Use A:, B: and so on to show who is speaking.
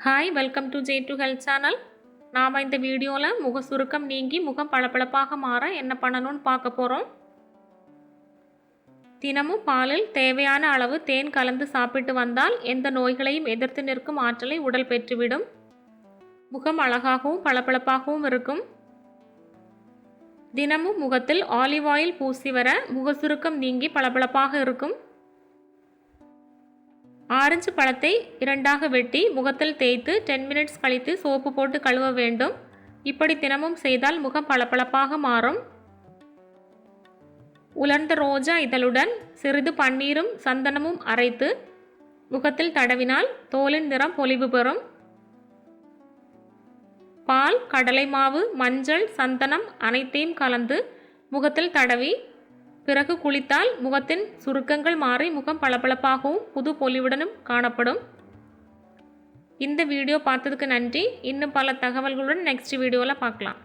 A: Hi, welcome to J2 health channel. நாம் இந்த வீடியோவில் முக சுருக்கம் நீங்கி முகம் பளபளப்பாக மாற என்ன பண்ணணும்னு பார்க்க போகிறோம். தினமும் பாலில் தேவையான அளவு தேன் கலந்து சாப்பிட்டு வந்தால் எந்த நோய்களையும் எதிர்த்து நிற்கும் ஆற்றலை உடல் பெற்றுவிடும். முகம் அழகாகவும் பளபளப்பாகவும் இருக்கும். தினமும் முகத்தில் ஆலிவ் ஆயில் பூசி வர முக சுருக்கம் நீங்கி பளபளப்பாக இருக்கும். ஆரஞ்சு பழத்தை இரண்டாக வெட்டி முகத்தில் தேய்த்து 10 மினிட்ஸ் கழித்து சோப்பு போட்டு கழுவ வேண்டும். இப்படி தினமும் செய்தால் முகம் பளபளப்பாக மாறும். உலர்ந்த ரோஜா இதழுடன் சிறிது பன்னீரும் சந்தனமும் அரைத்து முகத்தில் தடவினால் தோலின் நிறம் பொலிவு பெறும். பால், கடலை மாவு, மஞ்சள், சந்தனம் அனைத்தையும் கலந்து முகத்தில் தடவி பிறகு குளித்தால் முகத்தின் சுருக்கங்கள் மாறி முகம் பளபளப்பாகவும் புது பொலிவுடனும் காணப்படும். இந்த வீடியோ பார்த்ததுக்கு நன்றி. இன்னும் பல தகவல்களுடன் நெக்ஸ்ட் வீடியோவில் பார்க்கலாம்.